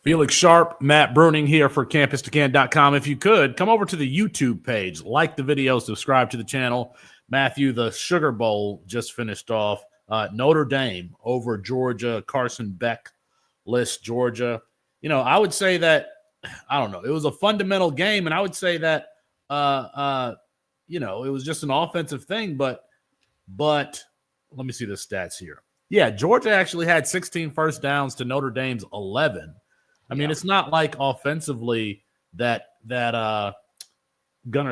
Felix Sharpe, Matt Bruening here for CampusToCan.com. If you could, come over to the YouTube page, like the video, subscribe to the channel. Matthew, the Sugar Bowl just finished off. Notre Dame over Georgia. Carson Beck lists Georgia. I would say that, I don't know, it was a fundamental game, and I would say that, it was just an offensive thing, but let me see the stats here. Yeah, Georgia actually had 16 first downs to Notre Dame's 11. I mean, it's not like offensively that Gunnar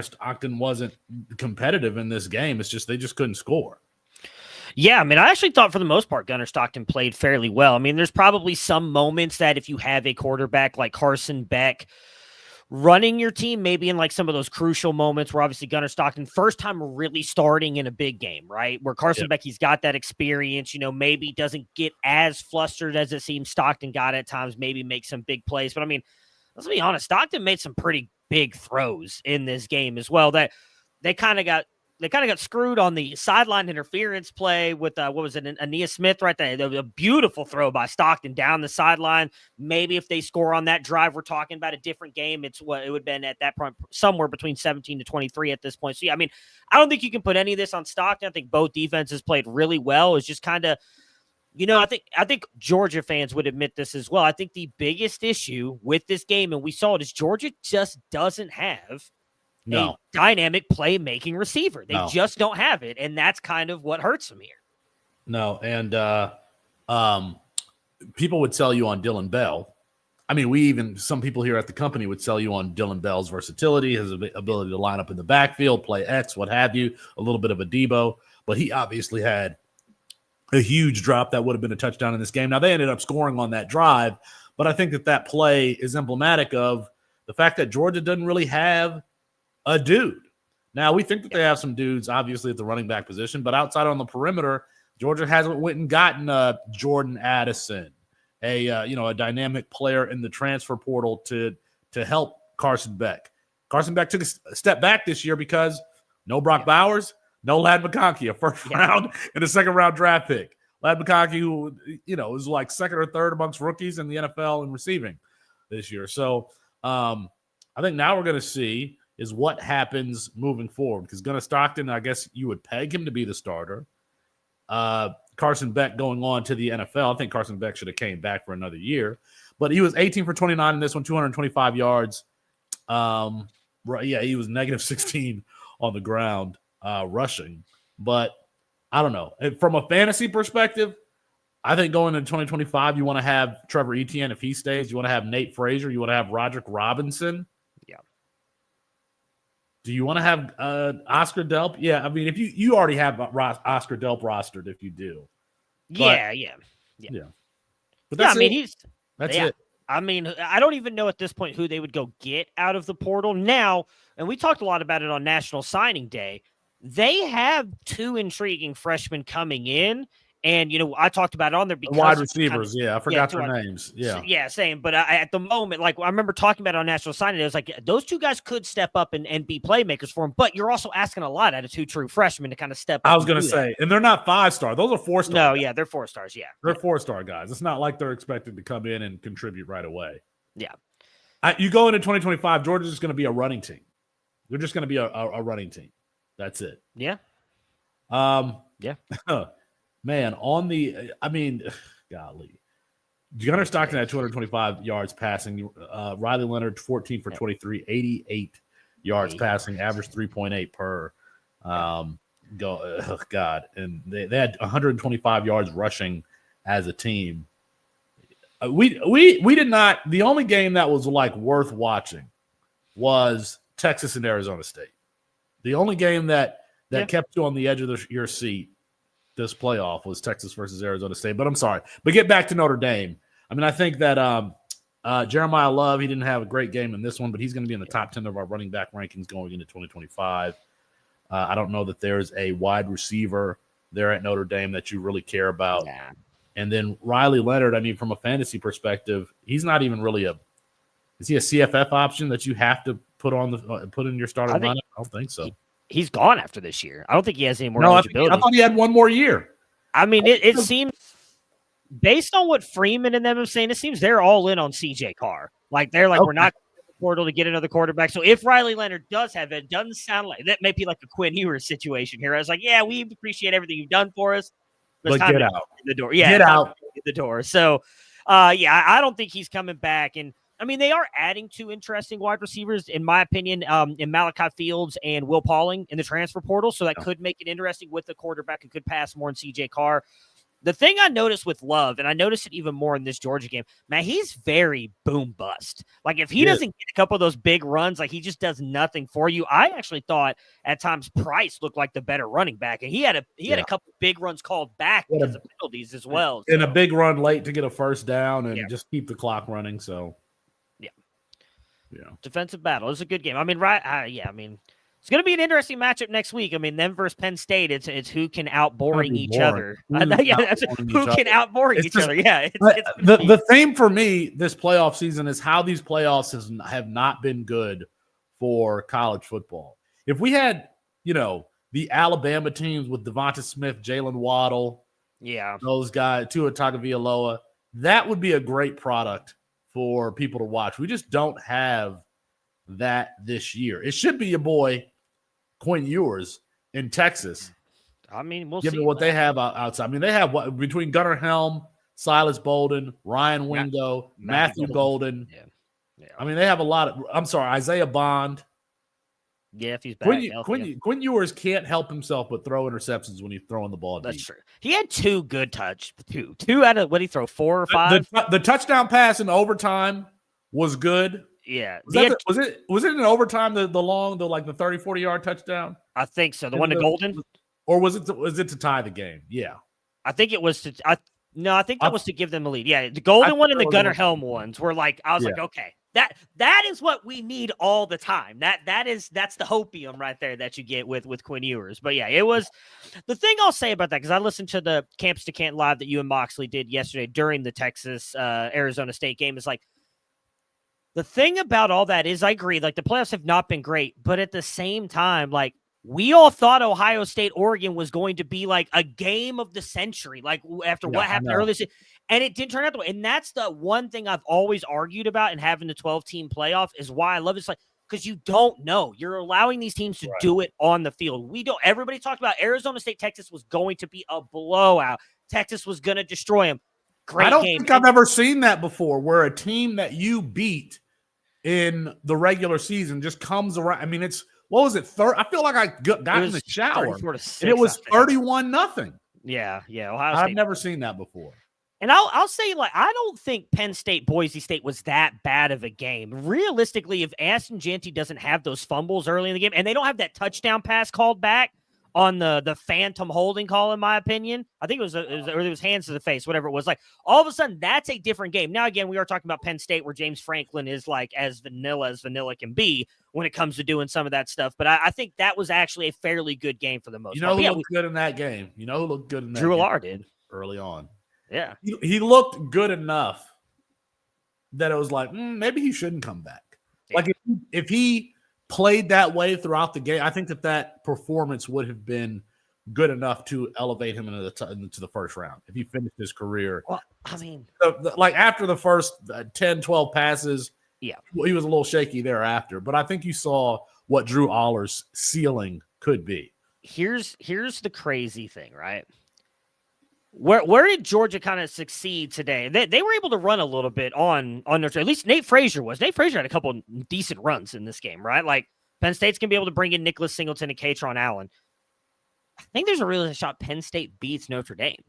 Stockton wasn't competitive in this game. It's just they just couldn't score. Yeah, I mean, I actually thought for the most part Gunnar Stockton played fairly well. I mean, there's probably some moments that if you have a quarterback like Carson Beck running your team, maybe in like some of those crucial moments where obviously Gunnar Stockton, first time really starting in a big game, right? Where Carson Beck, he's got that experience, maybe doesn't get as flustered as it seems Stockton got at times, maybe make some big plays. But I mean, let's be honest, Stockton made some pretty big throws in this game as well that they kind of got screwed on the sideline interference play with, Ainias Smith right there. A beautiful throw by Stockton down the sideline. Maybe if they score on that drive, we're talking about a different game. It's what it would have been at that point, somewhere between 17 to 23 at this point. So, yeah, I mean, I don't think you can put any of this on Stockton. I think both defenses played really well. It's just kind of, I think Georgia fans would admit this as well. I think the biggest issue with this game, and we saw it, is Georgia just doesn't have a dynamic playmaking receiver. They just don't have it, and that's kind of what hurts them here. No, and people would sell you on Dylan Bell. I mean, some people here at the company would sell you on Dylan Bell's versatility, his ability to line up in the backfield, play X, what have you, a little bit of a Debo, but he obviously had a huge drop that would have been a touchdown in this game. Now, they ended up scoring on that drive, but I think that play is emblematic of the fact that Georgia doesn't really have a dude. Now, we think that they have some dudes, obviously, at the running back position, but outside on the perimeter, Georgia hasn't went and gotten Jordan Addison, a dynamic player in the transfer portal to help Carson Beck. Carson Beck took a step back this year because no Brock Bowers, no Ladd McConkey, a first round and a second round draft pick. Ladd McConkey, who was like second or third amongst rookies in the NFL in receiving this year. So I think now we're going to see is what happens moving forward, because Gunnar Stockton, I guess you would peg him to be the starter. Carson Beck going on to the NFL. I think Carson Beck should have came back for another year, but he was 18 for 29 in this one, 225 yards. He was negative 16 on the ground rushing, but I don't know. From a fantasy perspective, I think going into 2025, you want to have Trevor Etienne if he stays. You want to have Nate Frazier. You want to have Roderick Robinson. Do you want to have Oscar Delp? Yeah, I mean, if you already have Oscar Delp rostered, if you do. But, yeah. But that's it. That's it. I mean, I don't even know at this point who they would go get out of the portal now. And we talked a lot about it on National Signing Day. They have two intriguing freshmen coming in. And, I talked about it on there because wide receivers. I forgot their names. Same. But at the moment, like I remember talking about it on National Signing Day, it was like those two guys could step up and be playmakers for him. But you're also asking a lot out of two true freshmen to kind of step up. I was going to say, and they're not 5-star. Those are 4-star. No, guys. They're 4-stars. Yeah. They're 4-star guys. It's not like they're expected to come in and contribute right away. Yeah. You go into 2025, Georgia's just going to be a running team. They're just going to be a running team. That's it. Yeah. Man, golly. Gunnar Stockton had 225 yards passing. Riley Leonard, 14 for 23, 88 yards passing, average 3.8 per. God. And they had 125 yards rushing as a team. We did not – the only game that was, like, worth watching was Texas and Arizona State. The only game that kept you on the edge of your seat this playoff was Texas versus Arizona State. But I'm sorry. But get back to Notre Dame. I mean, I think that Jeremiah Love, he didn't have a great game in this one, but he's going to be in the top 10 of our running back rankings going into 2025. I don't know that there's a wide receiver there at Notre Dame that you really care about. Yeah. And then Riley Leonard, I mean, from a fantasy perspective, he's not even really is he a CFF option that you have to put in your starting lineup? I don't think so. He's gone after this year. I don't think he has any more eligibility. I thought he had one more year. I mean, it seems based on what Freeman and them are saying, it seems they're all in on CJ Carr. Like they're like, we're not going to the portal to get another quarterback. So if Riley Leonard does have it, doesn't sound like that may be like a Quinn Ewers situation here. I was like, yeah, we appreciate everything you've done for us, but it's time get to out get the door. Yeah, get out the door. So, yeah, I don't think he's coming back. And I mean, they are adding two interesting wide receivers, in my opinion, in Malachi Fields and Will Pauling in the transfer portal. So that could make it interesting with the quarterback who could pass more in CJ Carr. The thing I noticed with Love, and I noticed it even more in this Georgia game, man, he's very boom bust. Like if he doesn't get a couple of those big runs, like he just does nothing for you. I actually thought at times Price looked like the better running back, and he had a couple big runs called back because of penalties as well. And a big run late to get a first down and just keep the clock running. So defensive battle. It's a good game. I mean, it's going to be an interesting matchup next week. I mean, them versus Penn State. It's who can out-boring each other. Who can out-boring each other. Yeah. The theme for me this playoff season is how these playoffs have not been good for college football. If we had, the Alabama teams with Devonta Smith, Jalen Waddle, those guys, Tua Tagovailoa, that would be a great product for people to watch. We just don't have that this year. It should be your boy Quinn Ewers in Texas. I mean, we'll given see what they have outside. I mean, they have between Gunnar Helm, Silas Bolden, Ryan Wingo, Matthew Golden. Yeah. I mean, they have a lot of. Isaiah Bond. Yeah, if he's back. Quinn Ewers can't help himself but throw interceptions when he's throwing the ball. That's true. He had two good two out of what did he throw 4 or 5. The touchdown pass in overtime was good. Yeah. Was it in overtime, the 30, 40-yard touchdown? I think so. The one to Golden? Or was it to tie the game? Yeah. I think it was I think that was to give them a lead. Yeah. The Golden one and the Gunnar Helm ones were like, I was like, okay. That is what we need all the time. That's the hopium right there that you get with Quinn Ewers. But yeah, it was the thing I'll say about that, because I listened to the Campus to Canton live that you and Moxley did yesterday during the Texas Arizona State game. Is like, the thing about all that is, I agree, like the playoffs have not been great, but at the same time, like we all thought Ohio State, Oregon was going to be like a game of the century, like after what happened earlier, and it didn't turn out that way. And that's the one thing I've always argued about in having the 12-team playoff is why I love it. It's like, because you don't know. You're allowing these teams to do it on the field. We don't. Everybody talked about Arizona State, Texas was going to be a blowout. Texas was going to destroy them. Great I don't game. think I've ever seen that before, where a team that you beat in the regular season just comes around. I mean, it's what was it? I feel like I got in the shower and it was 31-0. Yeah. Ohio State. I've never seen that before. And I'll say, like, I don't think Penn State, Boise State was that bad of a game. Realistically, if Aston Jeanty doesn't have those fumbles early in the game, and they don't have that touchdown pass called back on the phantom holding call, in my opinion, I think it was hands to the face, whatever it was. Like, all of a sudden, that's a different game. Now, again, we are talking about Penn State, where James Franklin is like as vanilla can be when it comes to doing some of that stuff. But I think that was actually a fairly good game for the most part. Who looked good in that game? Who looked good in that Drew game? Allard did. Early on. Yeah. He looked good enough that it was like, maybe he shouldn't come back. Yeah. Like if he played that way throughout the game, I think that performance would have been good enough to elevate him into the first round if he finished his career. Well, I mean, like after the first 10, 12 passes, he was a little shaky thereafter. But I think you saw what Drew Allard's ceiling could be. Here's the crazy thing, right? Where did Georgia kind of succeed today? They were able to run a little bit on Notre. At least Nate Frazier was. Nate Frazier had a couple decent runs in this game, right? Like Penn State's going to be able to bring in Nicholas Singleton and Katron Allen. I think there's a real shot Penn State beats Notre Dame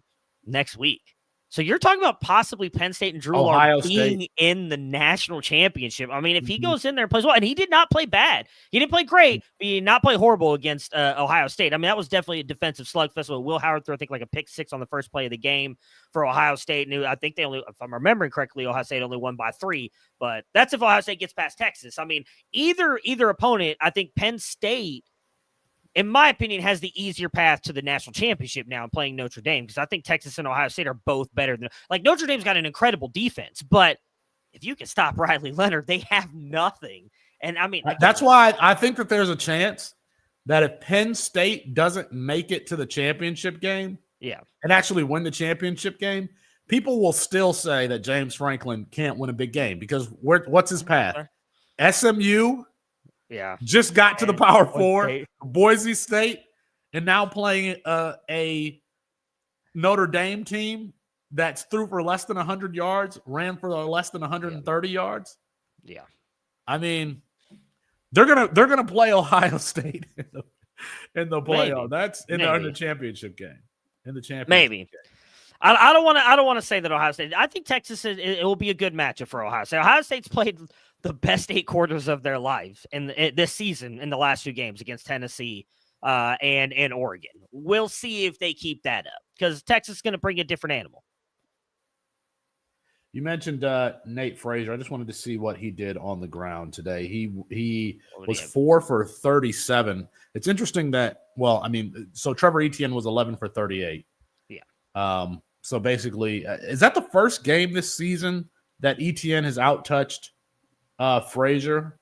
next week. So you're talking about possibly Penn State and Drew Allard being in the national championship. I mean, if he goes in there and plays well, and he did not play bad. He didn't play great, but he did not play horrible against Ohio State. I mean, that was definitely a defensive slugfest. Will Howard threw, I think, like a pick 6 on the first play of the game for Ohio State. And I think they only, if I'm remembering correctly, Ohio State only won by 3. But that's if Ohio State gets past Texas. I mean, either opponent, I think Penn State, in my opinion, has the easier path to the national championship now in playing Notre Dame, because I think Texas and Ohio State are both better than, like, Notre Dame's got an incredible defense, but if you can stop Riley Leonard, they have nothing. And I mean, that's why I think that there's a chance that if Penn State doesn't make it to the championship game, and actually win the championship game, people will still say that James Franklin can't win a big game because what's his path? SMU just got to the Power Four, Boise State, and now playing a Notre Dame team that's threw for less than 100 yards, ran for less than 130 yards. Yeah. I mean, they're gonna play Ohio State in the playoff. That's in the championship game. In the championship game. I don't want to say that Ohio State. I think Texas it will be a good matchup for Ohio State. Ohio State's played the best 8 quarters of their life in this season in the last 2 games against Tennessee and Oregon. We'll see if they keep that up because Texas is going to bring a different animal. You mentioned Nate Frazier. I just wanted to see what he did on the ground today. He was 4 for 37. It's interesting that so Trevor Etienne was 11 for 38. Yeah. So basically, is that the first game this season that Etienne has outtouched Frazier?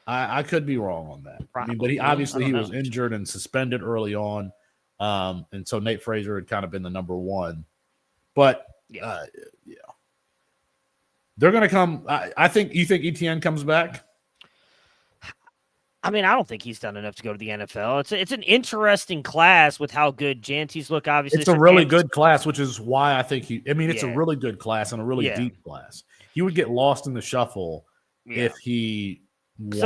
I could be wrong on that. Probably. But he was injured and suspended early on, and so Nate Frazier had kind of been the number one. But they're going to come. You think Etienne comes back? I mean, I don't think he's done enough to go to the NFL. It's an interesting class with how good Jantes look. Obviously, it's a really good class, which is why I think it's a really good class and a really deep class. He would get lost in the shuffle if he won.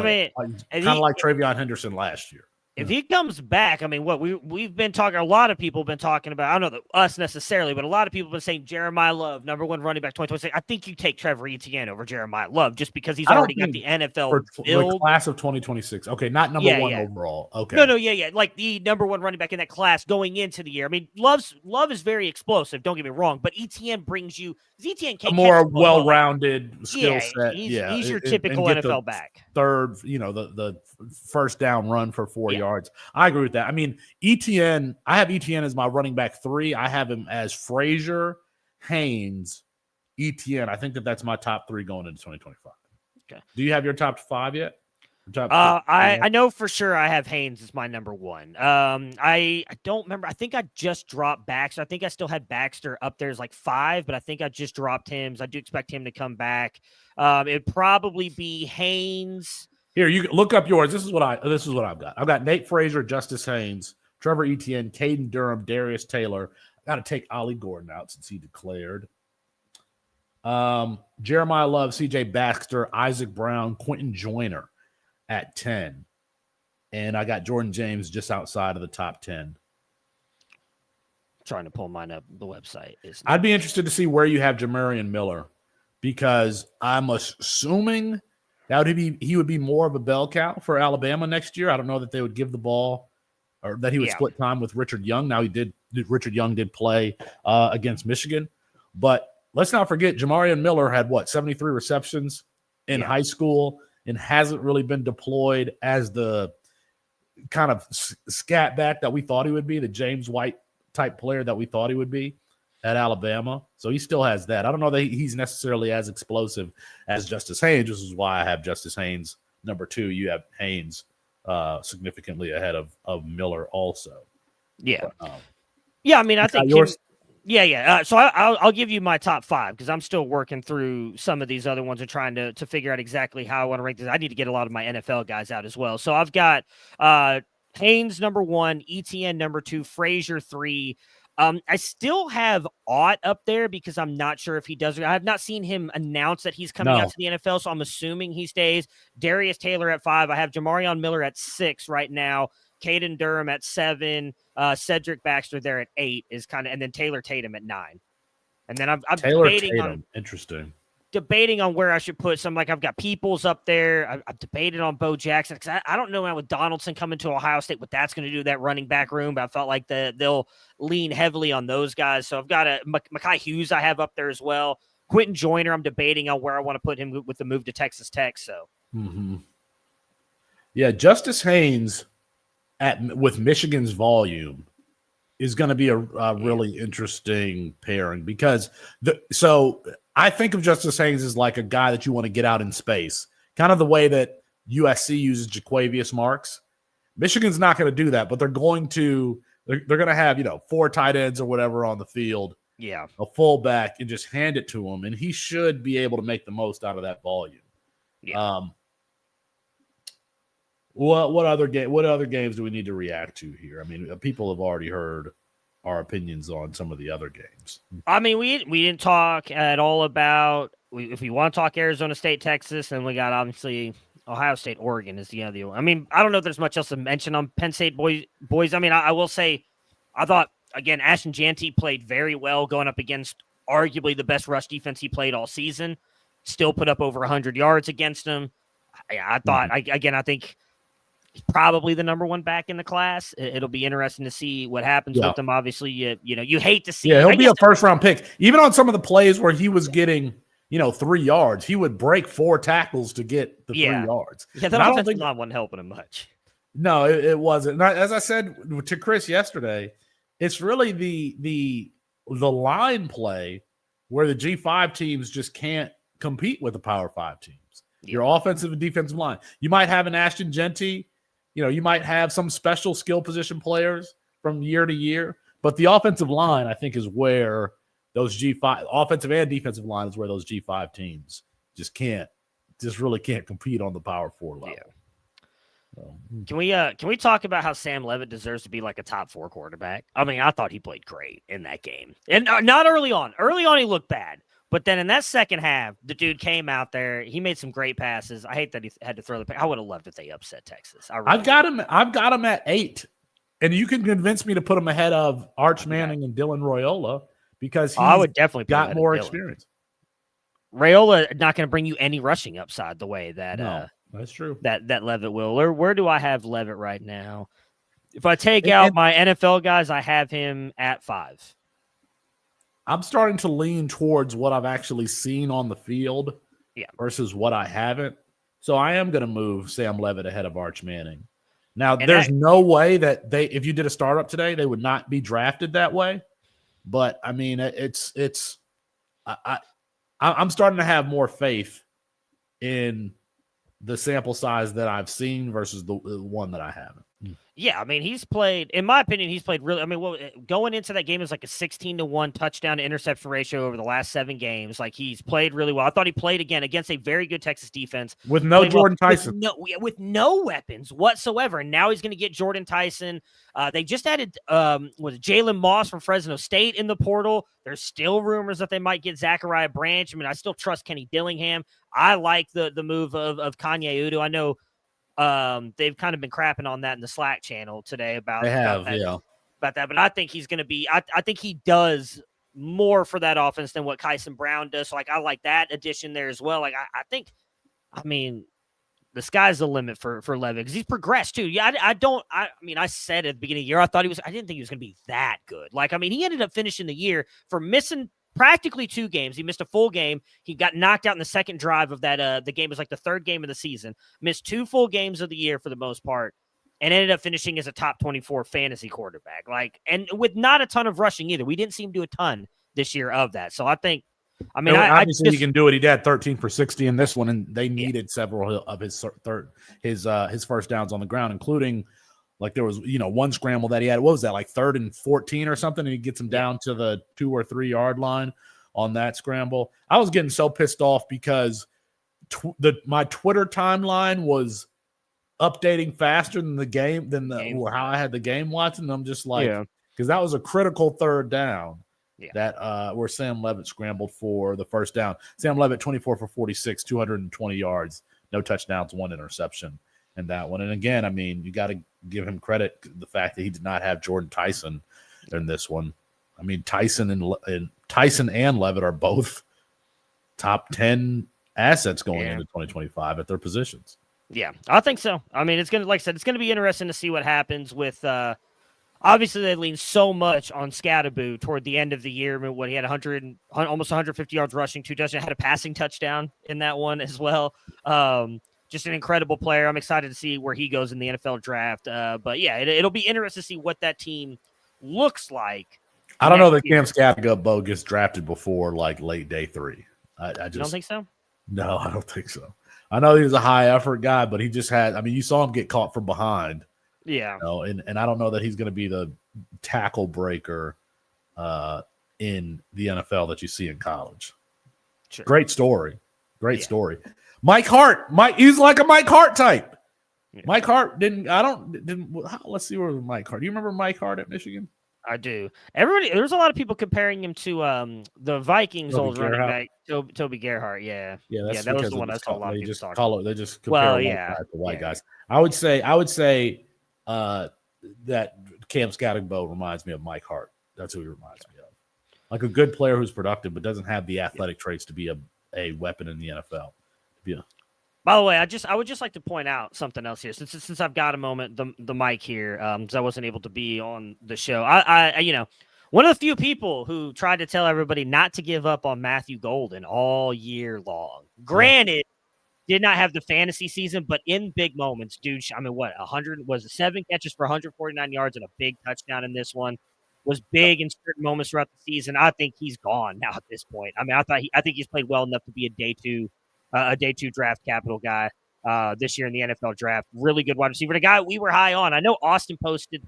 Kind of like Travion Henderson last year. If he comes back, I mean, we've been talking. A lot of people have been talking about. I don't know us necessarily, but a lot of people have been saying Jeremiah Love, number 1 running back 2026. I think you take Trevor Etienne over Jeremiah Love just because he's already got the NFL build. The class of 2026. Okay, not number 1 overall. Okay. No, like the number 1 running back in that class going into the year. I mean, Love is very explosive. Don't get me wrong, but Etienne brings you Etienne a more well-rounded skill set. He's your typical NFL back. Third, the first down run for 4 yards. I agree with that. I mean, Etienne, I have Etienne as my running back 3. I have him as Frazier, Haynes, Etienne. I think that's my top 3 going into 2025. Okay. Do you have your top 5 yet? I know for sure I have Haynes as my number 1. I don't remember. I think I just dropped Baxter. I think I still had Baxter up there as like 5, but I think I just dropped him. So I do expect him to come back. It'd probably be Haynes. Here, you look up yours. This is what I've got. I've got Nate Frazier, Justice Haynes, Trevor Etienne, Caden Durham, Darius Taylor. I got to take Ollie Gordon out since he declared. Jeremiah Love, CJ Baxter, Isaac Brown, Quentin Joyner at 10. And I got Jordan James just outside of the top 10. Trying to pull mine up the website. I'd be interested to see where you have Jamarian Miller because I'm assuming he would be more of a bell cow for Alabama next year. I don't know that they would give the ball or that he would split time with Richard Young. Now Richard Young did play against Michigan, but let's not forget Jamarian Miller had 73 receptions in high school and hasn't really been deployed as the kind of scat back that we thought he would be, the James White type player that we thought he would be at Alabama. So he still has that. I don't know that he's necessarily as explosive as Justice Haynes, which is why I have Justice Haynes number 2. You have Haynes significantly ahead of Miller also. Yeah. I mean, I think yours. So I'll give you my top 5 because I'm still working through some of these other ones and trying to figure out exactly how I want to rank this. I need to get a lot of my NFL guys out as well. So I've got Haynes number 1, Etienne number 2, Frazier 3. I still have Ott up there because I'm not sure if he does. I have not seen him announce that he's coming out to the NFL, so I'm assuming he stays. Darius Taylor at 5. I have Jamarion Miller at 6 right now. Caden Durham at 7. Cedric Baxter there at 8 is kind of, and then Taylor Tatum at 9. And then I'm debating on debating on where I should put some. Like I've got Peoples up there. I've debated on Bo Jackson because I don't know now with Donaldson coming to Ohio State what that's going to do that running back room. But I felt like they'll lean heavily on those guys. So I've got Mekhi Hughes I have up there as well. Quentin Joyner I'm debating on where I want to put him with the move to Texas Tech. So Justice Haynes with Michigan's volume is going to be a really interesting pairing because I think of Justice Haynes as like a guy that you want to get out in space, kind of the way that USC uses Jaquavius Marks. Michigan's not going to do that, but they're going to have 4 tight ends or whatever on the field Yeah. a fullback, and just hand it to him, and he should be able to make the most out of that volume. Yeah. What other games do we need to react to here? I mean, people have already heard our opinions on some of the other games. I mean, we didn't talk at all about if we want to talk Arizona State, Texas, then we got obviously Ohio State, Oregon is the other one. I mean, I don't know if there's much else to mention on Penn State boys. I mean, I will say, I thought again, Ashton Jeanty played very well going up against arguably the best rush defense he played all season. Still put up over 100 yards against him. I thought I think he's probably the number one back in the class. It'll be interesting to see what happens with him. Obviously, you hate to see. Yeah, he'll be a first-round pick. Even on some of the plays where he was getting, 3 yards, he would break 4 tackles to get the 3 yards. Yeah, that offensive line wasn't helping him much. No, it wasn't. And as I said to Chris yesterday, it's really the line play where the G5 teams just can't compete with the Power 5 teams. Yeah. Your offensive and defensive line. You might have an Ashton Jeanty. You might have some special skill position players from year to year, but the offensive line, I think, is where those G5 offensive and defensive line is where those G5 teams just really can't compete on the Power 4 level. Yeah. Can we talk about how Sam Leavitt deserves to be like a top 4 quarterback? I mean, I thought he played great in that game, and not early on. Early on, he looked bad. But then in that second half, the dude came out there. He made some great passes. I hate that he had to throw the pass. I would have loved if they upset Texas. I've got him at 8, and you can convince me to put him ahead of Arch Manning and Dylan Royola because I would definitely got more experience. Rayola not going to bring you any rushing upside the way that that's true. That Leavitt will. Or where do I have Leavitt right now? If I take out my NFL guys, I have him at 5. I'm starting to lean towards what I've actually seen on the field versus what I haven't. So I am going to move Sam Leavitt ahead of Arch Manning. Now, there's no way that if you did a startup today, they would not be drafted that way. But I mean, I'm starting to have more faith in the sample size that I've seen versus the one that I haven't. Yeah, I mean, in my opinion, he's played really. I mean, going into that game is like a 16-1 touchdown to interception ratio over the last 7 games. Like, he's played really well. I thought he played again against a very good Texas defense with no Jordan Tyson, with no weapons whatsoever. And now he's going to get Jordan Tyson. They just added Jalen Moss from Fresno State in the portal. There's still rumors that they might get Zachariah Branch. I mean, I still trust Kenny Dillingham. I like the move of Kanye Udo. I know. They've kind of been crapping on that in the Slack channel today about that. But I think he's going to be. I think he does more for that offense than what Kyson Brown does. So, like, I like that addition there as well. Like, I mean, the sky's the limit for Leavitt because he's progressed too. Yeah, I mean, I said at the beginning of the year, I didn't think he was going to be that good. Like, I mean, he ended up finishing the year for missing practically 2 games. He missed a full game. He got knocked out in the second drive of that. The game was like the 3rd game of the season. Missed 2 full games of the year for the most part, and ended up finishing as a top 24 fantasy quarterback. Like, and with not a ton of rushing either. We didn't see him do a ton this year of that. So I think, I mean, obviously he can do it. He had 13 for 60 in this one, and they needed several of his first downs on the ground, including. Like there was, one scramble that he had. What was that, like 3rd and 14 or something? And he gets him down to the 2 or 3 yard line on that scramble. I was getting so pissed off because my Twitter timeline was updating faster than the game or how I had the game watching. I'm just like, because that was a critical 3rd down that where Sam Leavitt scrambled for the first down. Sam Leavitt 24 for 46, 220 yards, no touchdowns, 1 interception. And that one. And again, I mean, you got to give him credit the fact that he did not have Jordan Tyson in this one. I mean, Tyson and Leavitt are both top 10 assets going into 2025 at their positions. Yeah, I think so. I mean, it's going to, like I said, it's going to be interesting to see what happens with, obviously they leaned so much on Scatterboo toward the end of the year. I mean, he had almost 150 yards rushing, 2 touchdowns, had a passing touchdown in that one as well. Just an incredible player. I'm excited to see where he goes in the NFL draft. But yeah, it'll be interesting to see what that team looks like. I don't know that Cam Scatterbo gets drafted before like late day 3. I just don't think so. No, I don't think so. I know he was a high effort guy, but he just had. I mean, you saw him get caught from behind. Yeah. And I don't know that he's going to be the tackle breaker in the NFL that you see in college. Sure. Great story. Story. Mike Hart. He's like a Mike Hart type. Yeah. Mike Hart let's see where was Mike Hart. Do you remember Mike Hart at Michigan? I do. There's a lot of people comparing him to the Vikings old running back, Toby Gerhart. Yeah, that was the one I saw a lot of people talking. They just compare to white guys. I would say that Cam Scatterbo reminds me of Mike Hart. That's who he reminds me of. Like a good player who's productive but doesn't have the athletic traits to be a weapon in the NFL. Yeah. By the way, I would just like to point out something else here. Since I've got a moment, the mic here, because I wasn't able to be on the show. I one of the few people who tried to tell everybody not to give up on Matthew Golden all year long. Granted, did not have the fantasy season, but in big moments, dude. I mean, 7 catches for 149 yards and a big touchdown in this one. Was big in certain moments throughout the season. I think he's gone now at this point. I mean, I think he's played well enough to be a day two draft capital guy this year in the NFL draft. Really good wide receiver. The guy we were high on. I know Austin posted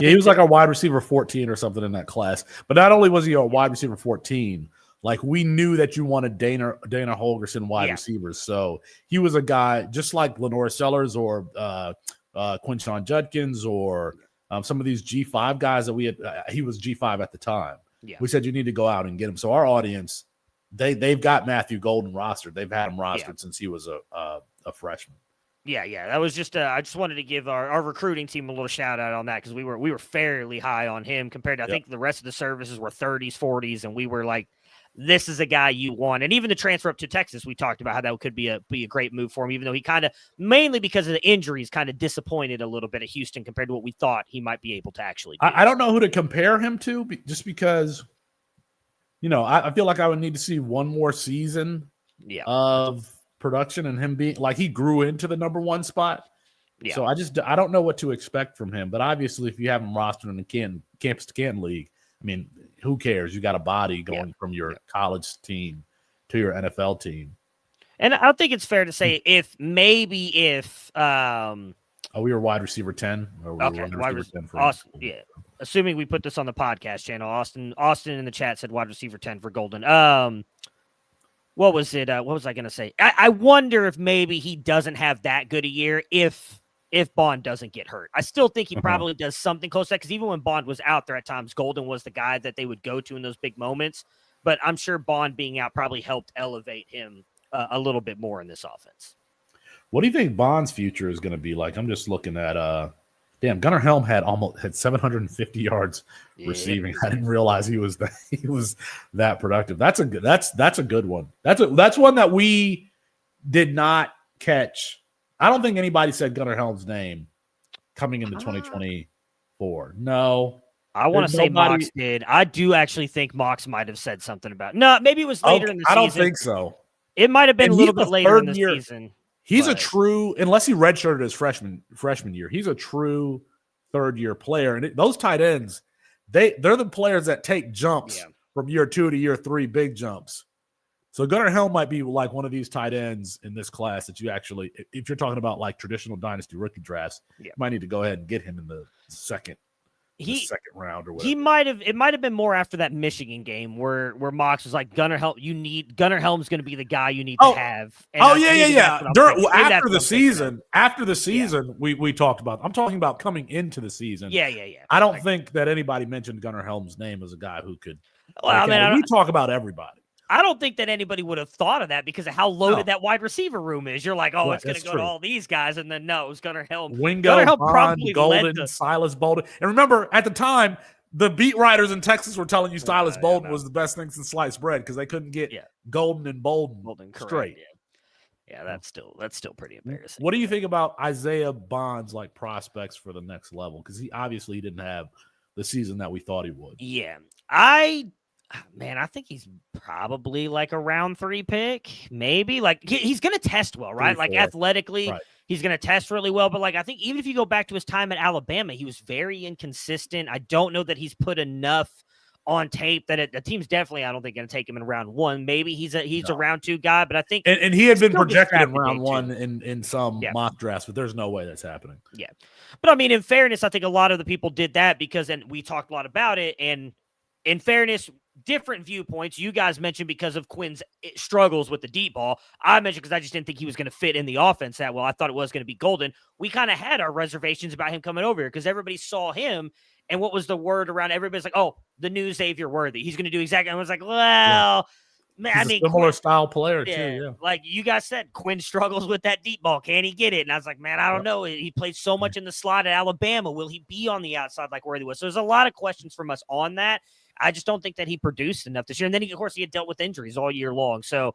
he was like a wide receiver 14 or something in that class. But not only was he a wide receiver 14, like we knew that you wanted Dana Holgerson wide receivers. So he was a guy just like Lenore Sellers or Quinshon Judkins or some of these G5 guys that we had. He was G5 at the time. Yeah. We said you need to go out and get him. So our audience, they've got Matthew Golden rostered. They've had him rostered since he was a freshman. Yeah. That was just I just wanted to give our recruiting team a little shout out on that because we were fairly high on him compared to I think the rest of the services were 30s, 40s, and we were like, this is a guy you want. And even the transfer up to Texas, we talked about how that could be a great move for him, even though he kind of, mainly because of the injuries, kind of disappointed a little bit at Houston compared to what we thought he might be able to actually do. I don't know who to compare him to just because, I feel like I would need to see one more season of production and him being like he grew into the number one spot. Yeah. So I don't know what to expect from him. But obviously, if you have him rostered in the Campus to Canton League, I mean, who cares? You got a body going from your college team to your NFL team. And I think it's fair to say if we were wide receiver 10. Wide receiver 10 for Austin. Yeah. Assuming we put this on the podcast channel, Austin in the chat said wide receiver 10 for Golden. What was it? What was I going to say? I wonder if maybe he doesn't have that good a year if Bond doesn't get hurt. I still think he probably does something close to that because even when Bond was out there at times, Golden was the guy that they would go to in those big moments. But I'm sure Bond being out probably helped elevate him a little bit more in this offense. What do you think Bond's future is going to be like? I'm just looking at Gunnar Helm had 750 yards receiving. I didn't realize he was that productive. That's a good one. That's one that we did not catch. I don't think anybody said Gunnar Helm's name coming into 2024. No. I want to say Mox did. I do actually think Mox might have said something about it. No, maybe it was later in the season. I don't think so. It might have been a little bit later in the season. He's a true, unless he redshirted his freshman year, he's a true third-year player. And those tight ends, they're the players that take jumps from year 2 to year 3, big jumps. So Gunnar Helm might be like one of these tight ends in this class that you actually, if you're talking about like traditional dynasty rookie drafts, you might need to go ahead and get him in the second round or whatever. It might have been more after that Michigan game where Mox was like, Gunnar Helm's going to be the guy you need to have. And After the season, we talked about. I'm talking about coming into the season. Yeah. I don't think that anybody mentioned Gunnar Helm's name as a guy who could. Well, we talk about everybody. I don't think that anybody would have thought of that because of how loaded that wide receiver room is. You're like, it's going to go to all these guys, and then no, it was Gunnar Helm. Gunnar Helm probably Golden, Silas Bolden. And remember, at the time, the beat writers in Texas were telling you Silas Bolden was the best thing since sliced bread because they couldn't get Golden and Bolden straight. Yeah, that's still pretty embarrassing. What do you think about Isaiah Bond's like prospects for the next level? Because he obviously didn't have the season that we thought he would. Yeah, I think he's probably like a round 3 pick, maybe. Like he's going to test well, right? Like athletically, he's going to test really well. But like I think even if you go back to his time at Alabama, he was very inconsistent. I don't know that he's put enough on tape that the team's definitely, I don't think, going to take him in round 1. Maybe he's a round 2 guy, but I think and he had been projected in round 1 in some mock drafts, but there's no way that's happening. Yeah, but I mean, in fairness, I think a lot of the people did that because, and we talked a lot about it, and in fairness, different viewpoints. You guys mentioned because of Quinn's struggles with the deep ball. I mentioned because I just didn't think he was going to fit in the offense that well. I thought it was going to be Golden. We kind of had our reservations about him coming over here because everybody saw him. And what was the word around? Everybody's like, oh, the new Xavier Worthy. He's going to do exactly. And I was like, well, man, He's I mean, a similar Quinn, style player, too. Yeah. Like you guys said, Quinn struggles with that deep ball. Can he get it? And I was like, man, I don't know. He played so much in the slot at Alabama. Will he be on the outside like Worthy was? So there's a lot of questions from us on that. I just don't think that he produced enough this year. And then, of course, he had dealt with injuries all year long. So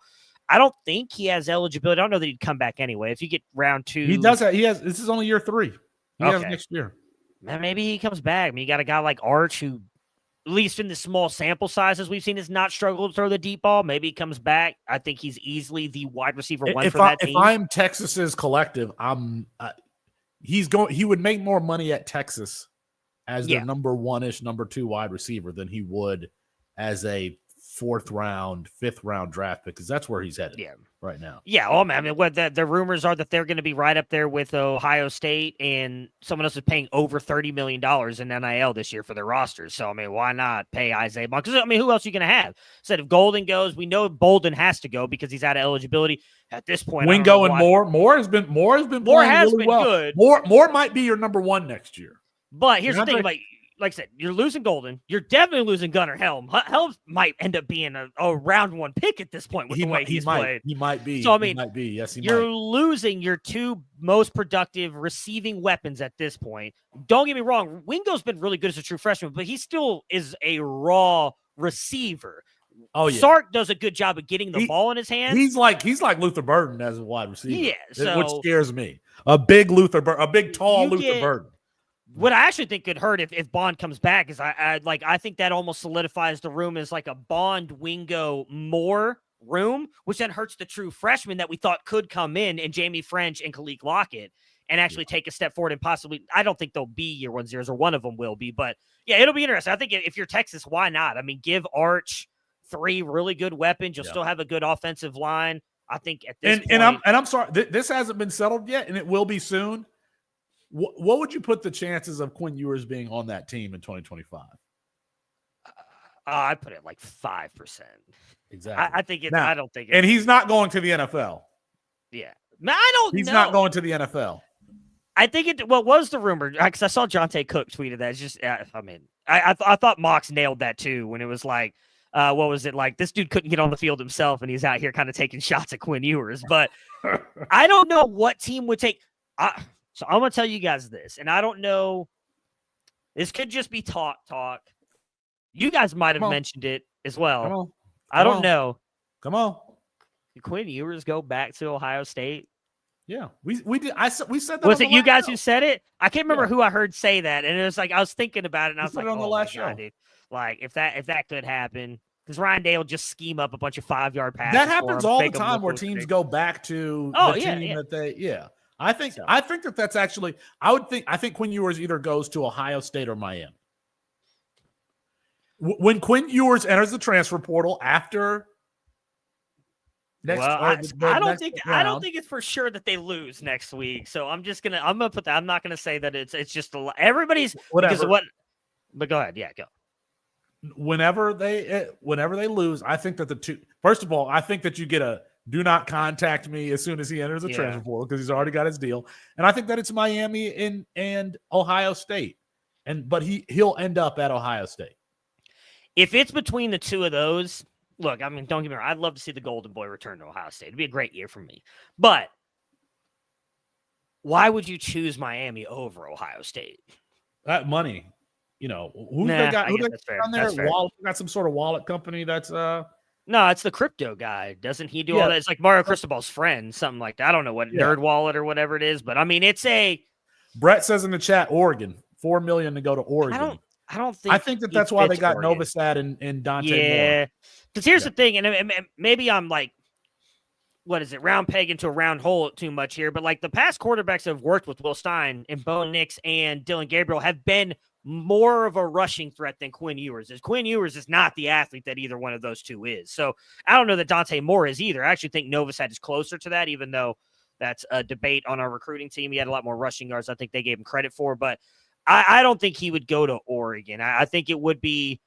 I don't think he has eligibility. I don't know that he'd come back anyway. If you get round 2. He does. This is only year 3. He has next year. Man, maybe he comes back. I mean, you got a guy like Arch who, at least in the small sample sizes we've seen, has not struggled to throw the deep ball. Maybe he comes back. I think he's easily the wide receiver one for that team. If I'm Texas's collective, he would make more money at Texas as their number 1-ish, number 2 wide receiver than he would as a 4th round, 5th round draft pick, because that's where he's headed right now. Yeah, oh man, I mean, what the rumors are that they're going to be right up there with Ohio State, and someone else is paying over $30 million in NIL this year for their rosters. So I mean, why not pay Isaiah Bond? Because I mean, who else are you going to have? Said if Golden goes, we know Bolden has to go because he's out of eligibility at this point. Wingo and Moore has been playing really well. Good. Moore might be your number 1 next year. But here's the thing, like I said, you're losing Golden. You're definitely losing Gunnar Helm. Helm might end up being a round 1 pick at this point with the way he's played. He might be. So, I mean, he might be. Yes, you're losing your 2 most productive receiving weapons at this point. Don't get me wrong. Wingo's been really good as a true freshman, but he still is a raw receiver. Oh, yeah. Sark does a good job of getting the ball in his hands. He's like Luther Burden as a wide receiver. Yeah, which scares me. A big tall Luther Burden. What I actually think could hurt if Bond comes back is I think that almost solidifies the room as like a Bond, Wingo, Moore room, which then hurts the true freshmen that we thought could come in and Jamie French and Khalil Lockett and actually take a step forward and possibly, I don't think they'll be year 1 zeros or one of them will be, but yeah, it'll be interesting. I think if you're Texas, why not? I mean, give Arch 3 really good weapons. You'll still have a good offensive line. I think at this point. And I'm sorry, this hasn't been settled yet, and it will be soon. What would you put the chances of Quinn Ewers being on that team in 2025? I put it like 5%. Exactly. I think it. Now, I don't think. And he's not going to the NFL. Yeah, I don't. He's not going to the NFL. I think it. What was the rumor? Because I saw Jonte Cook tweeted that. It's just. I mean, I thought Mox nailed that too when it was like, what was it like? This dude couldn't get on the field himself, and he's out here kind of taking shots at Quinn Ewers. But I don't know what team would take. So I'm going to tell you guys this, and I don't know. This could just be talk. You guys might have mentioned it as well. I don't know. Come on. Did Quinn Ewers go back to Ohio State? Yeah, we did. We said that. Was it you guys who said it? I can't remember who I heard say that, and it was like I was thinking about it, and I was like, on the last show, dude. Like if that could happen, because Ryan Day will just scheme up a bunch of 5-yard passes. That happens all the time where teams go back to the team that they I think that's actually I think Quinn Ewers either goes to Ohio State or Miami. When Quinn Ewers enters the transfer portal after next, I don't think it's for sure that they lose next week. So I'm gonna put that. I'm not gonna say that it's just everybody's whatever. But go ahead, go. Whenever they lose, I think that first of all, I think that you get a do not contact me as soon as he enters the transfer portal because he's already got his deal. And I think that it's Miami and Ohio State. But he'll end up at Ohio State. If it's between the two of those, look, I mean, don't get me wrong. I'd love to see the Golden Boy return to Ohio State. It'd be a great year for me. But why would you choose Miami over Ohio State? That money, who they got down there? Got some sort of wallet company that's No, it's the crypto guy. Doesn't he do all that? It's like Mario Cristobal's friend, something like that. I don't know what Nerd Wallet or whatever it is, but I mean, it's a. Brett says in the chat, Oregon, $4 million to go to Oregon. I think that's why they got Oregon. Novosad and Dante Moore. Yeah, because here's the thing, and maybe I'm like, what is it? Round peg into a round hole too much here, but like the past quarterbacks that have worked with Will Stein and Bo Nix and Dylan Gabriel have been more of a rushing threat than Quinn Ewers is. Quinn Ewers is not the athlete that either one of those two is. So I don't know that Dante Moore is either. I actually think Novosad is closer to that, even though that's a debate on our recruiting team. He had a lot more rushing yards I think they gave him credit for, but I don't think he would go to Oregon. I think it would be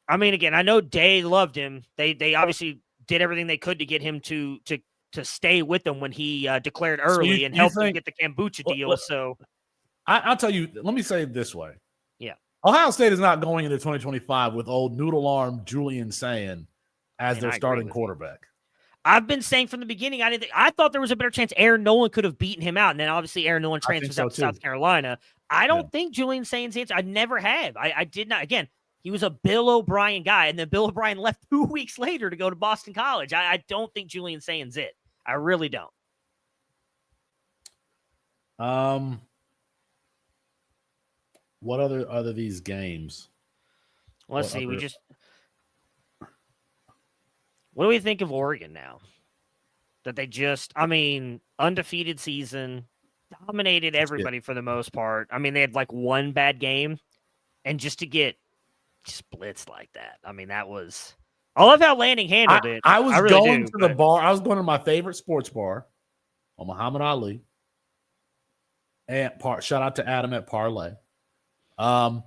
I mean, again, I know Day loved him. They obviously did everything they could to get him to stay with them when he declared early and helped him get the kombucha deal. So I'll tell you, let me say it this way. Yeah. Ohio State is not going into 2025 with old noodle arm Julian Sayin as their starting quarterback. I've been saying from the beginning, I thought there was a better chance Aaron Nolan could have beaten him out. And then obviously Aaron Nolan transfers out to South Carolina. I don't think Julian Sayin's answer. I never have. I did not. Again, he was a Bill O'Brien guy, and then Bill O'Brien left 2 weeks later to go to Boston College. I don't think Julian Sayin's it. I really don't. What other these games? Let's see. What do we think of Oregon now? That they undefeated season, dominated everybody for the most part. I mean, they had like one bad game, and just to get splits like that. I mean, that was. I love how Lanning handled it. I was going to the bar. I was going to my favorite sports bar on Muhammad Ali. And shout out to Adam at Parlay. And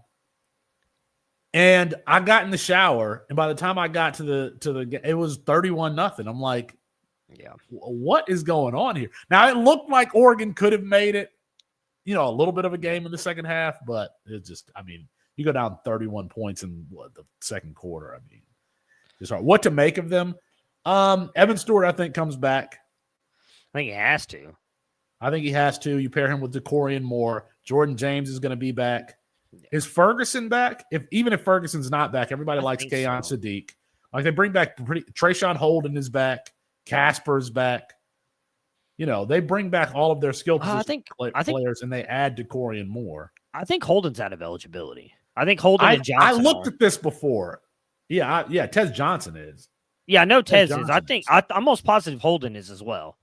I got in the shower, and by the time I got to the it was 31-0. I'm like, yeah, what is going on here? Now it looked like Oregon could have made it, a little bit of a game in the second half, but it just, you go down 31 points in the second quarter. It's hard. What to make of them? Evan Stewart, I think, comes back. I think he has to. You pair him with DeCorian Moore. Jordan James is going to be back. Is Ferguson back? Even if Ferguson's not back, everybody likes Keon Sadiq. Like they bring back Trayshawn Holden is back. Casper's back. They bring back all of their skill position players, and they add DeCorian Moore. I think Holden's out of eligibility. I think Holden and Johnson. I looked at this before. Yeah, Tez Johnson is. Yeah, I know Tez is. I'm almost positive Holden is as well.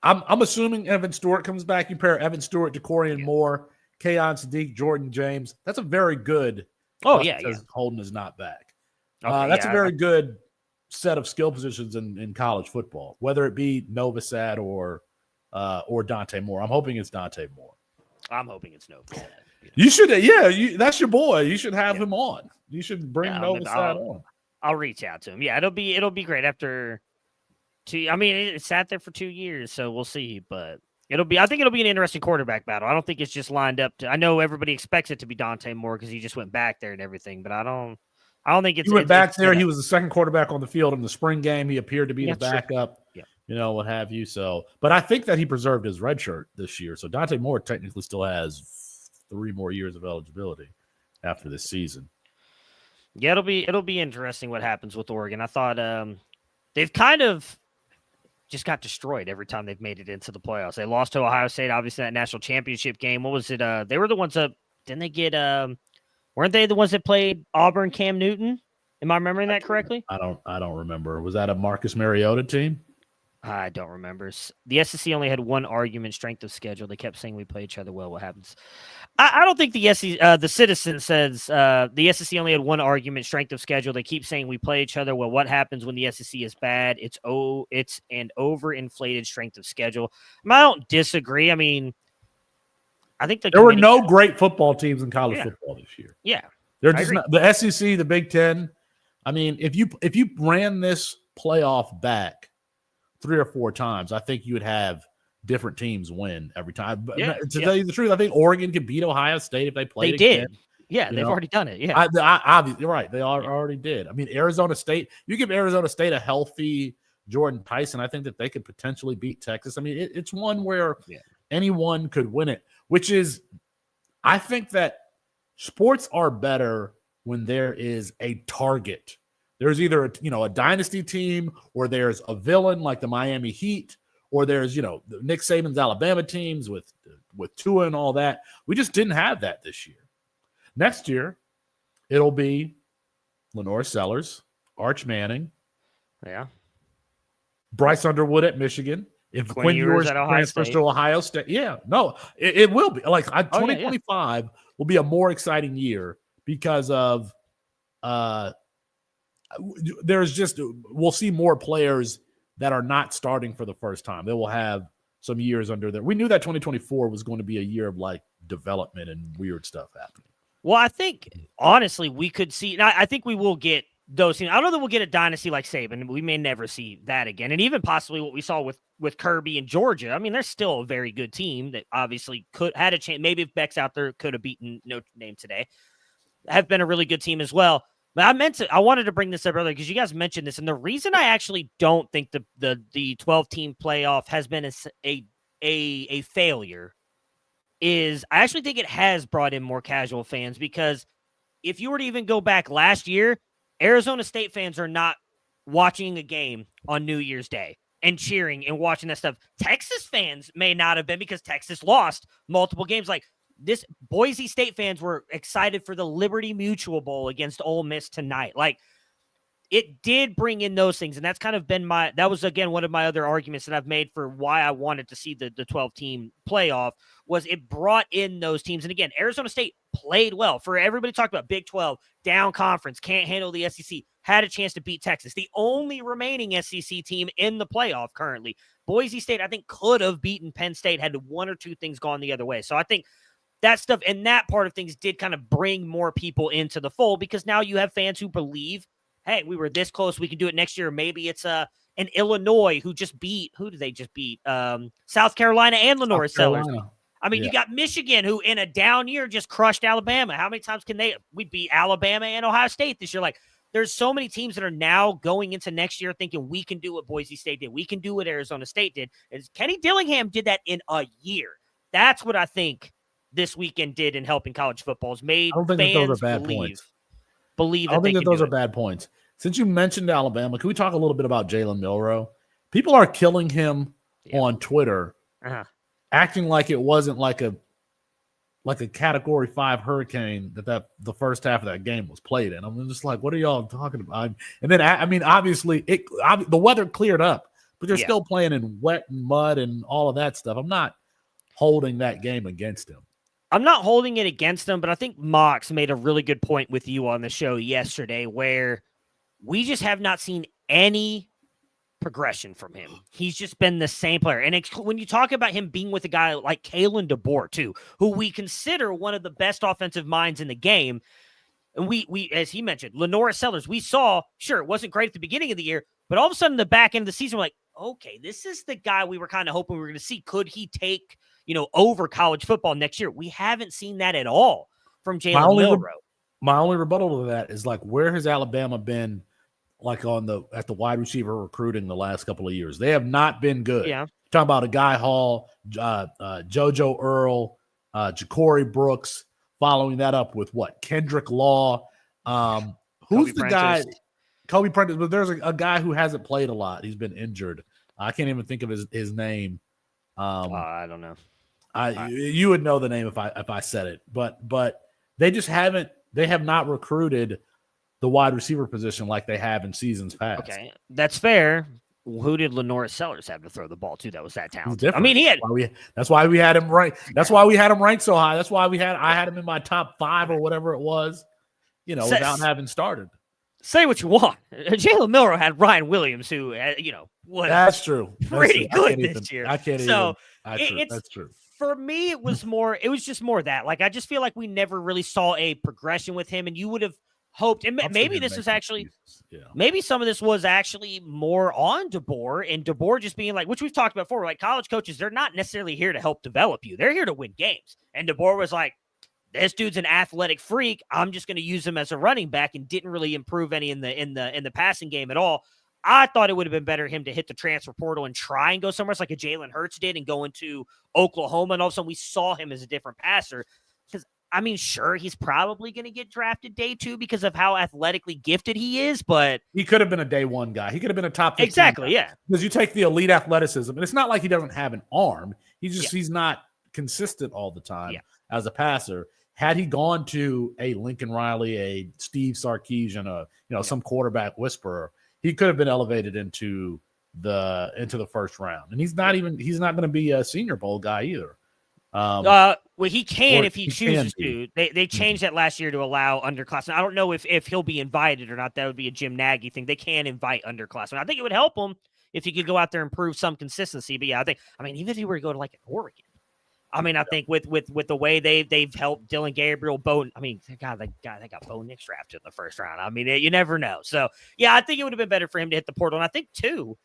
I'm assuming Evan Stewart comes back. You pair Evan Stewart, DeCorian Moore, Keon Sadiq, Jordan James. That's a very good. Holden is not back. That's a very good set of skill positions in college football, whether it be Novosad or Dante Moore. I'm hoping it's Dante Moore. I'm hoping it's Novosad. You should, that's your boy. You should have him on. You should bring Novosad on. I'll reach out to him. Yeah, it'll be great after. It sat there for 2 years, so we'll see. But I think it'll be an interesting quarterback battle. I don't think it's just lined up to. I know everybody expects it to be Dante Moore because he just went back there and everything, but I don't think it's. He went back there. He was the second quarterback on the field in the spring game. He appeared to be the backup. Yeah. What have you. So, but I think that he preserved his red shirt this year. So Dante Moore technically still has 3 more years of eligibility after this season. Yeah, it'll be interesting what happens with Oregon. I thought they've kind of just got destroyed every time they've made it into the playoffs. They lost to Ohio State, obviously, that national championship game. What was it? They were the ones that didn't they get? Weren't they the ones that played Auburn? Cam Newton? Am I remembering that correctly? I don't remember. Was that a Marcus Mariota team? I don't remember. The SEC only had one argument, strength of schedule. They kept saying we play each other well. What happens? I don't think the SEC, the Citizen says the SEC only had one argument, strength of schedule. They keep saying we play each other well. What happens when the SEC is bad? It's an overinflated strength of schedule. I don't disagree. I think there were no great football teams in college football this year. Yeah, they're just not, the SEC, the Big Ten. If you ran this playoff back 3 or 4 times, I think you would have different teams win every time. But to tell you the truth, I think Oregon could beat Ohio State if they played. They did. Yeah, they've already done it. Yeah, obviously, you're right. They already did. Arizona State. You give Arizona State a healthy Jordan Tyson, I think that they could potentially beat Texas. It's one where anyone could win it. Which is, I think that sports are better when there is a target. There's either a dynasty team, or there's a villain like the Miami Heat, or there's the Nick Saban's Alabama teams with Tua and all that. We just didn't have that this year. Next year, it'll be Lenore Sellers, Arch Manning, Bryce Underwood at Michigan. If Quinn Ewers transfers to Ohio State, it will be 2025 will be a more exciting year because of. We'll see more players that are not starting for the first time. They will have some years under there. We knew that 2024 was going to be a year of development and weird stuff happening. Well, I think honestly we could see. Now, I think we will get those teams. I don't know that we'll get a dynasty like Saban. We may never see that again, and even possibly what we saw with Kirby and Georgia. I mean, they're still a very good team that obviously could had a chance. Maybe if Beck's out there, could have beaten Notre Dame today. Have been a really good team as well. But I wanted to bring this up earlier because you guys mentioned this, and the reason I actually don't think the 12-team playoff has been a failure is I actually think it has brought in more casual fans, because if you were to even go back last year, Arizona State fans are not watching a game on New Year's Day and cheering and watching that stuff. Texas fans may not have been, because Texas lost multiple games. Like this, Boise State fans were excited for the Liberty Mutual Bowl against Ole Miss tonight. Like, it did bring in those things, and that's kind of been that was, again, one of my other arguments that I've made for why I wanted to see the 12-team playoff, was it brought in those teams. And again, Arizona State played well. For everybody talked about Big 12, down conference, can't handle the SEC, had a chance to beat Texas, the only remaining SEC team in the playoff currently. Boise State, I think, could have beaten Penn State had one or two things gone the other way. So I think that stuff and that part of things did kind of bring more people into the fold, because now you have fans who believe, hey, we were this close, we can do it next year. Maybe it's an Illinois who just beat, who did they just beat? South Carolina and Lenore Sellers. I mean, You got Michigan, who in a down year just crushed Alabama. How many times can we beat Alabama and Ohio State this year? Like, there's so many teams that are now going into next year thinking we can do what Boise State did. We can do what Arizona State did. And Kenny Dillingham did that in a year. That's what I think this weekend did in helping college football. Has made I don't think fans those are bad points. Believe I don't think that those are bad points. Since you mentioned Alabama, can we talk a little bit about Jalen Milroe? People are killing him on Twitter, acting like it wasn't like a Category 5 hurricane that the first half of that game was played in. I'm just like, what are y'all talking about? And then, I mean, obviously, the weather cleared up, but they're still playing in wet and mud and all of that stuff. I'm not holding that game against him. I'm not holding it against him, but I think Mox made a really good point with you on the show yesterday, where we just have not seen any progression from him. He's just been the same player. And when you talk about him being with a guy like Kalen DeBoer, too, who we consider one of the best offensive minds in the game, and we as he mentioned, Lenore Sellers, we saw, sure, it wasn't great at the beginning of the year, but all of a sudden, the back end of the season, we're like, okay, this is the guy we were kind of hoping we were going to see. Could he take over college football next year? We haven't seen that at all from Jalen Milroe. My only rebuttal to that is, like, where has Alabama been, like, at the wide receiver recruiting the last couple of years? They have not been good. Yeah. Talking about a Guy Hall, JoJo Earl, Ja'Cory Brooks, following that up with what? Kendrick Law. Who's the guy? Kobe Prentice. But there's a guy who hasn't played a lot. He's been injured. I can't even think of his name. I don't know. You would know the name if I said it, but they just haven't. They have not recruited the wide receiver position like they have in seasons past. Okay, that's fair. Who did Lenore Sellers have to throw the ball to that was that talented? I mean, he had. That's why we had him ranked. That's why we had him ranked so high. That's why I had him in my top 5 or whatever it was. Without having started. Say what you want. Jalen Milroe had Ryan Williams, who was that's true. Pretty good this year. I can't so even. That's true. For me, it was just more that. Like, I just feel like we never really saw a progression with him, and you would have hoped, and maybe this was actually, maybe some of this was actually more on DeBoer, and DeBoer just being like, which we've talked about before, like, college coaches, they're not necessarily here to help develop you. They're here to win games. And DeBoer was like, this dude's an athletic freak. I'm just going to use him as a running back, and didn't really improve any in the passing game at all. I thought it would have been better him to hit the transfer portal and try and go somewhere else like a Jalen Hurts did and go into Oklahoma. And all of a sudden we saw him as a different passer. Because, I mean, sure, he's probably going to get drafted day 2 because of how athletically gifted he is, but he could have been a day 1 guy. He could have been a top 15 exactly, guy. Yeah. Because you take the elite athleticism, and it's not like he doesn't have an arm. He's not consistent all the time as a passer. Had he gone to a Lincoln Riley, a Steve Sarkisian, some quarterback whisperer, he could have been elevated into the first round. And he's not going to be a Senior Bowl guy either. Well, he can if he chooses to. They changed that last year to allow underclassmen. I don't know if he'll be invited or not. That would be a Jim Nagy thing. They can invite underclassmen. I think it would help him if he could go out there and prove some consistency. But yeah, even if he were to go to like an Oregon, I mean, I think with the way they've helped Dylan Gabriel, I mean, God, they got Bo Nix drafted in the first round. I mean, you never know. So yeah, I think it would have been better for him to hit the portal. And I think too,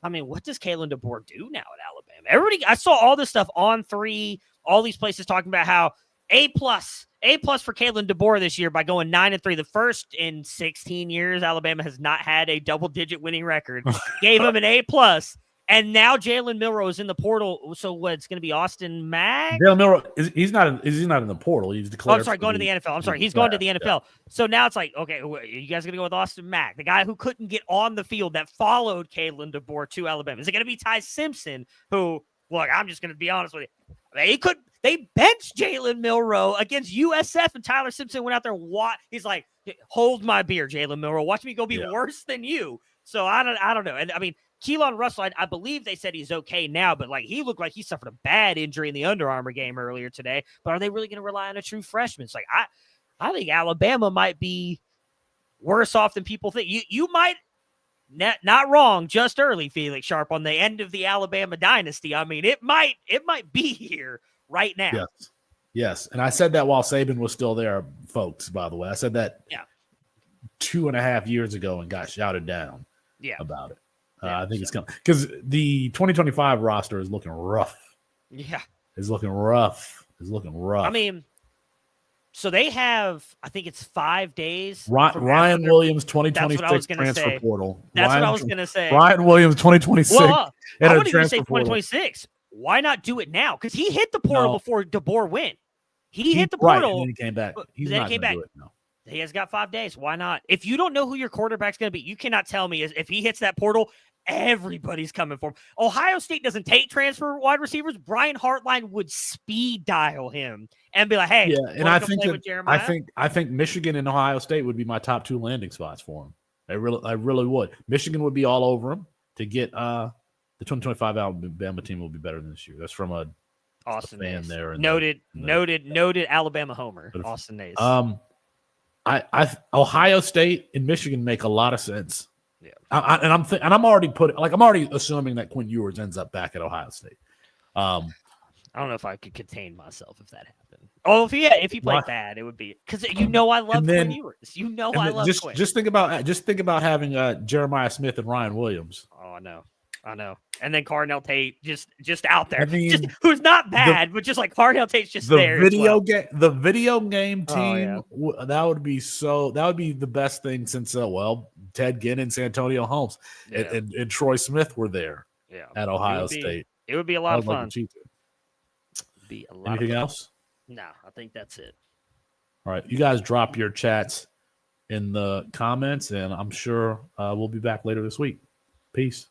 I mean, what does Kalen DeBoer do now at Alabama? Everybody, I saw all this stuff on 3, all these places talking about how A+ for Kalen DeBoer this year by going 9-3. The first in 16 years Alabama has not had a double-digit winning record. Gave him an A+. And now Jalen Milroe is in the portal. So what? It's going to be Austin Mack. Jalen Milroe he's not in the portal. He's declared. I'm sorry, going to the NFL. I'm sorry, he's going to the NFL. Yeah. So now it's like, okay, you guys going to go with Austin Mack, the guy who couldn't get on the field that followed Kalen DeBoer to Alabama? Is it going to be Ty Simpson, who? Look, I'm just going to be honest with you. They benched Jalen Milroe against USF, and Tyler Simpson went out there. He's like, hold my beer, Jalen Milroe. Watch me go be worse than you. So I don't know. And I mean, Keelan Russell, I believe they said he's okay now, but like he looked like he suffered a bad injury in the Under Armour game earlier today. But are they really going to rely on a true freshman? It's like I think Alabama might be worse off than people think. You might not wrong, just early, Felix Sharpe, on the end of the Alabama dynasty. I mean, it might be here right now. Yes. And I said that while Saban was still there, folks. By the way, I said that 2.5 years ago and got shouted down about it. I think it's coming because the 2025 roster is looking rough. Yeah. It's looking rough. I mean, so they have, I think it's 5 days. Ryan Williams, 2026 transfer portal. That's what I was going to say. Ryan Williams, 2026. Well, I wouldn't even say 2026. Why not do it now? Because he hit the portal before DeBoer went. He hit the portal. And then he came back. Then he came back. He has got 5 days. Why not? If you don't know who your quarterback's going to be, you cannot tell me if he hits that portal, everybody's coming for him. Ohio State doesn't take transfer wide receivers. Brian Hartline would speed dial him and be like, "Hey, and I think Michigan and Ohio State would be my top 2 landing spots for him. I really would. Michigan would be all over him to get the 2025 Alabama team will be better than this year. That's from a Austin fan Nays. there. Noted Alabama homer. Austin Nays. Ohio State and Michigan make a lot of sense. Yeah, I'm already assuming that Quinn Ewers ends up back at Ohio State. I don't know if I could contain myself if that happened. Oh, if he played bad, it would be because I love Quinn Ewers. I love Quinn. Just think about having Jeremiah Smith and Ryan Williams. Oh, I know. And then Carnell Tate just out there, who's not bad, but just like Carnell Tate's just there. The video game team that would be the best thing since Ted Ginn and Santonio Holmes and Troy Smith were there at Ohio State. It would be a lot of fun. Anything else? No, I think that's it. All right, you guys drop your chats in the comments, and I'm sure we'll be back later this week. Peace.